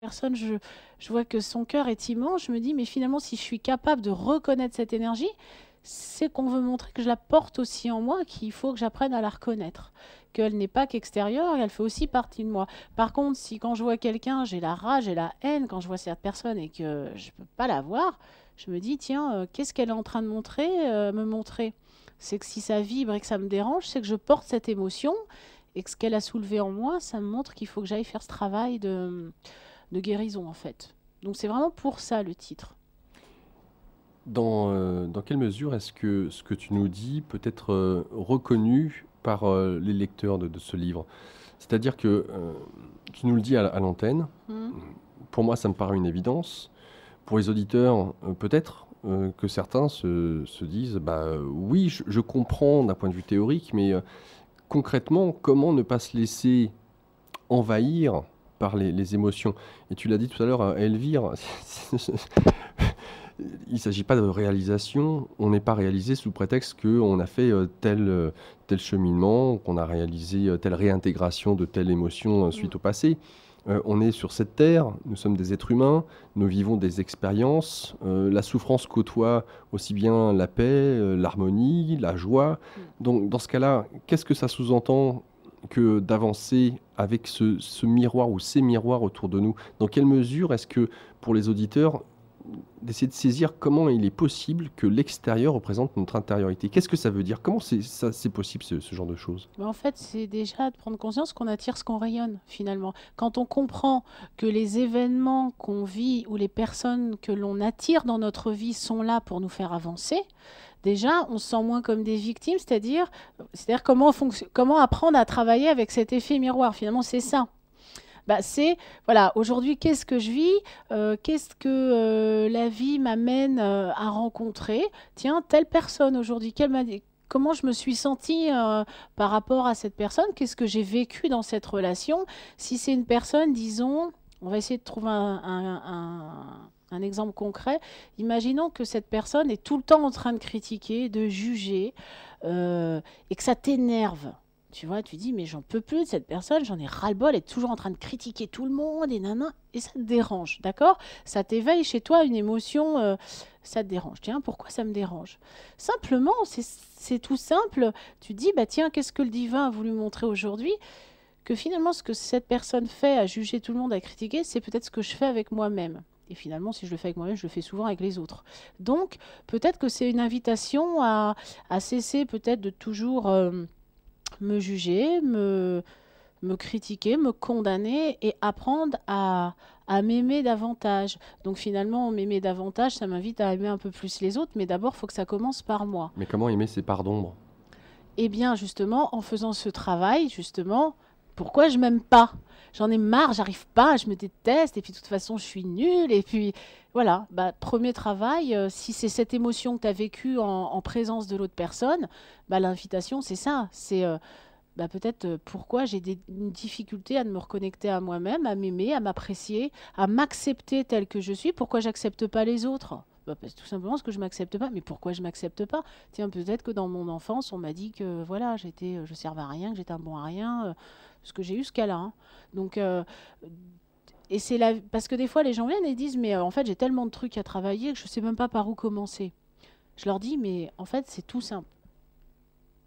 Personne, je vois que son cœur est immense, je me dis: «Mais finalement, si je suis capable de reconnaître cette énergie, c'est qu'on veut montrer que je la porte aussi en moi, qu'il faut que j'apprenne à la reconnaître, qu'elle n'est pas qu'extérieure, elle fait aussi partie de moi». Par contre, si quand je vois quelqu'un, j'ai la rage et la haine quand je vois cette personne et que je peux pas la voir, je me dis: «Tiens, qu'est-ce qu'elle est en train de me montrer?» C'est que si ça vibre et que ça me dérange, c'est que je porte cette émotion et que ce qu'elle a soulevé en moi, ça me montre qu'il faut que j'aille faire ce travail de guérison en fait. Donc c'est vraiment pour ça le titre. Dans quelle mesure est-ce que ce que tu nous dis peut être, reconnu par, les lecteurs de ce livre? C'est-à-dire que, tu nous le dis à l'antenne, Mmh. pour moi ça me paraît une évidence. Pour les auditeurs, peut-être, que certains se disent: «Bah, oui, je comprends d'un point de vue théorique, mais, concrètement, comment ne pas se laisser envahir par les émotions?» Et tu l'as dit tout à l'heure à Elvire, il ne s'agit pas de réalisation, on n'est pas réalisé sous prétexte qu'on a fait, tel cheminement, qu'on a réalisé, telle réintégration de telle émotion, Mmh. suite au passé. On est sur cette terre, nous sommes des êtres humains, nous vivons des expériences, la souffrance côtoie aussi bien la paix, l'harmonie, la joie. Mmh. Donc dans ce cas-là, qu'est-ce que ça sous-entend que d'avancer avec ce miroir ou ces miroirs autour de nous? Dans quelle mesure est-ce que, pour les auditeurs, d'essayer de saisir comment il est possible que l'extérieur représente notre intériorité? Qu'est-ce que ça veut dire? Comment c'est possible ce genre de choses? Bah, en fait, c'est déjà de prendre conscience qu'on attire ce qu'on rayonne, finalement. Quand on comprend que les événements qu'on vit ou les personnes que l'on attire dans notre vie sont là pour nous faire avancer, déjà, on se sent moins comme des victimes, c'est-à-dire comment apprendre à travailler avec cet effet miroir. Finalement, c'est ça. Bah, c'est, voilà, aujourd'hui, qu'est-ce que je vis? Qu'est-ce que la vie m'amène à rencontrer? Tiens, telle personne aujourd'hui, comment je me suis sentie par rapport à cette personne? Qu'est-ce que j'ai vécu dans cette relation? Si c'est une personne, disons, on va essayer de trouver un exemple concret. Imaginons que cette personne est tout le temps en train de critiquer, de juger, et que ça t'énerve. Tu vois, tu dis, mais j'en peux plus de cette personne, j'en ai ras-le-bol, elle est toujours en train de critiquer tout le monde et nanan, et ça te dérange, d'accord? Ça t'éveille chez toi une émotion, ça te dérange. Tiens, pourquoi ça me dérange? Simplement, c'est tout simple. Tu dis, bah tiens, qu'est-ce que le divin a voulu montrer aujourd'hui? Que finalement, ce que cette personne fait, à juger tout le monde, à critiquer, c'est peut-être ce que je fais avec moi-même. Et finalement, si je le fais avec moi-même, je le fais souvent avec les autres. Donc, peut-être que c'est une invitation à cesser peut-être de toujours me juger, me critiquer, me condamner et apprendre à m'aimer davantage. Donc finalement, m'aimer davantage, ça m'invite à aimer un peu plus les autres, mais d'abord, il faut que ça commence par moi. Mais comment aimer ces parts d'ombre? Et bien justement, en faisant ce travail, justement, pourquoi je m'aime pas? J'en ai marre, j'arrive pas, je me déteste, et puis de toute façon, je suis nulle, et puis voilà, bah, premier travail, si c'est cette émotion que tu as vécue en présence de l'autre personne, bah, l'invitation, c'est ça, c'est bah, peut-être pourquoi j'ai une difficulté à me reconnecter à moi-même, à m'aimer, à m'apprécier, à m'accepter telle que je suis. Pourquoi j'accepte pas les autres? Bah, tout simplement parce que je m'accepte pas. Mais pourquoi je m'accepte pas? Tiens, peut-être que dans mon enfance, on m'a dit que voilà, je servais à rien, que j'étais un bon à rien, parce que j'ai eu ce cas-là, hein. Donc, et parce que des fois, les gens viennent et disent, mais en fait, j'ai tellement de trucs à travailler que je sais même pas par où commencer. Je leur dis, mais en fait, c'est tout simple.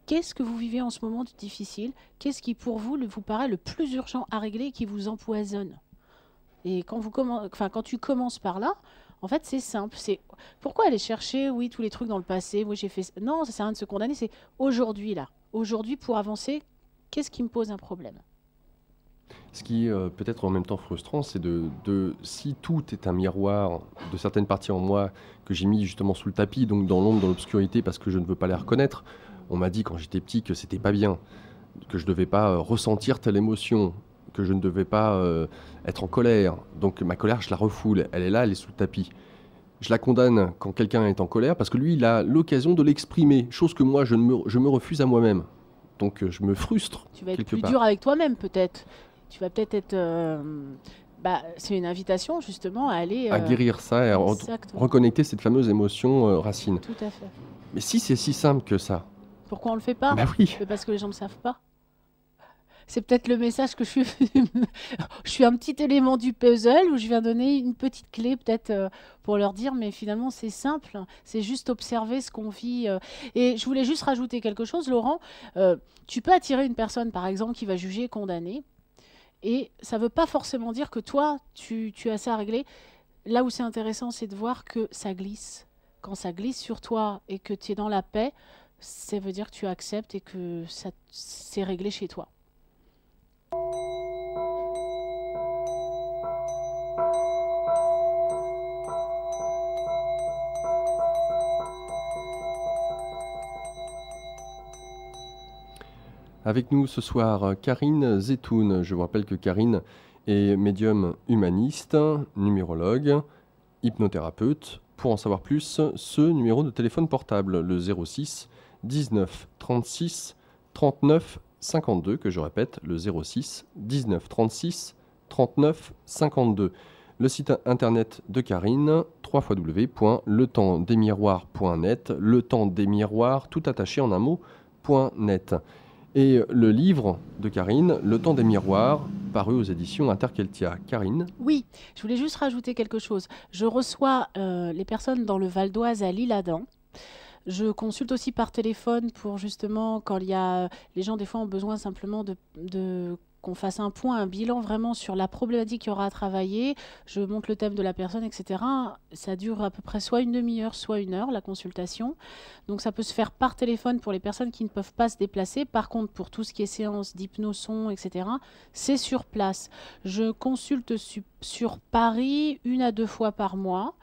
Qu'est-ce que vous vivez en ce moment de difficile? Qu'est-ce qui, pour vous, vous paraît le plus urgent à régler et qui vous empoisonne? Et quand tu commences par là, en fait, c'est simple. C'est pourquoi aller chercher, oui, tous les trucs dans le passé. Oui, j'ai fait. Non, ça sert à rien de se condamner. C'est aujourd'hui là. Aujourd'hui, pour avancer, qu'est-ce qui me pose un problème? Ce qui, peut être en même temps frustrant, c'est si tout est un miroir de certaines parties en moi que j'ai mis justement sous le tapis, donc dans l'ombre, dans l'obscurité parce que je ne veux pas les reconnaître. On m'a dit quand j'étais petit que c'était pas bien, que je devais pas, ressentir telle émotion, que je ne devais pas, être en colère. Donc ma colère, je la refoule, elle est là, elle est sous le tapis. Je la condamne quand quelqu'un est en colère parce que lui, il a l'occasion de l'exprimer, chose que moi je me refuse à moi-même. Donc je me frustre Tu vas être quelque plus dur part. avec toi-même, peut-être. Tu vas peut-être être. Bah, c'est une invitation justement à aller. À guérir ça et à Exactement. reconnecter cette fameuse émotion, racine. Tout à fait. Mais si c'est si simple que ça, Pourquoi on le fait pas? bah oui, Mais parce que les gens ne savent pas. C'est peut-être le message que je suis un petit élément du puzzle où je viens donner une petite clé peut-être pour leur dire, mais finalement c'est simple, c'est juste observer ce qu'on vit. Et je voulais juste rajouter quelque chose, Laurent. Tu peux attirer une personne, par exemple, qui va juger, condamner, et ça ne veut pas forcément dire que toi, tu as ça à régler. Là où c'est intéressant, c'est de voir que ça glisse. Quand ça glisse sur toi et que tu es dans la paix, ça veut dire que tu acceptes et que c'est réglé chez toi. Avec nous ce soir, Karine Zetoun. Je vous rappelle que Karine est médium humaniste, numérologue, hypnothérapeute. Pour en savoir plus, ce numéro de téléphone portable, le 06 19 36 39 52, que je répète, le 06 19 36 39 52. Le site internet de Karine, www.letempsdesmiroirs.net, letempsdesmiroirs, tout attaché en un mot.net. Et le livre de Karine, Le temps des miroirs, paru aux éditions Interkeltia. Karine? Oui, je voulais juste rajouter quelque chose. Je reçois les personnes dans le Val d'Oise à l'Isle-Adam. Je consulte aussi par téléphone pour justement, quand il y a, les gens des fois ont besoin simplement de qu'on fasse un point, un bilan vraiment sur la problématique qu'il y aura à travailler. Je montre le thème de la personne, etc. Ça dure à peu près soit une demi-heure, soit une heure, la consultation. Donc ça peut se faire par téléphone pour les personnes qui ne peuvent pas se déplacer. Par contre, pour tout ce qui est séance d'hypnoson, etc., c'est sur place. Je consulte sur Paris 1 à 2 fois par mois.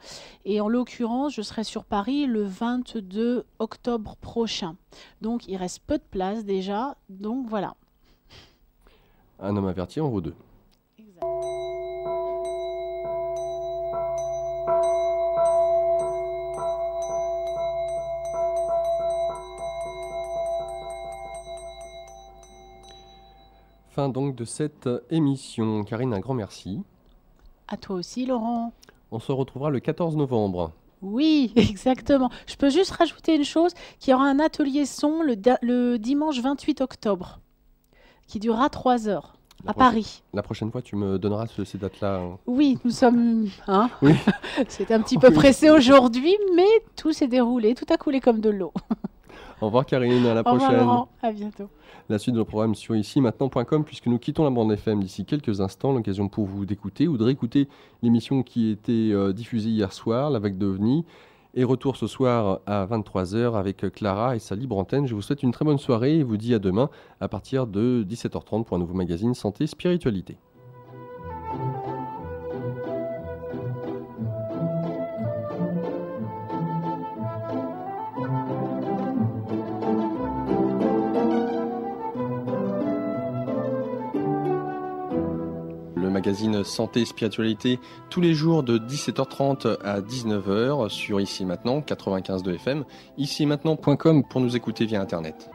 Et en l'occurrence, je serai sur Paris le 22 octobre prochain. Donc il reste peu de place déjà. Donc voilà. Un homme averti en vaut deux. Exact. Fin donc de cette émission. Karine, un grand merci. À toi aussi, Laurent. On se retrouvera le 14 novembre. Oui, exactement. Je peux juste rajouter une chose, qu'il y aura un atelier son le dimanche 28 octobre, qui durera 3 heures, à Paris. La prochaine fois, tu me donneras ces dates-là. Oui, nous sommes... Hein Oui. C'est un petit peu pressé aujourd'hui, mais tout s'est déroulé, tout a coulé comme de l'eau. Au revoir Karine, à la Au revoir prochaine. Laurent, à bientôt. La suite de nos programmes sur ici-maintenant.com, puisque nous quittons la bande FM d'ici quelques instants. L'occasion pour vous d'écouter ou de réécouter l'émission qui était diffusée hier soir, La Vague d'OVNI. Et retour ce soir à 23h avec Clara et sa libre antenne. Je vous souhaite une très bonne soirée et vous dis à demain à partir de 17h30 pour un nouveau magazine Santé Spiritualité. Magazine Santé Spiritualité tous les jours de 17h30 à 19h sur Ici Maintenant 95.2 FM, ici-maintenant.com pour nous écouter via internet.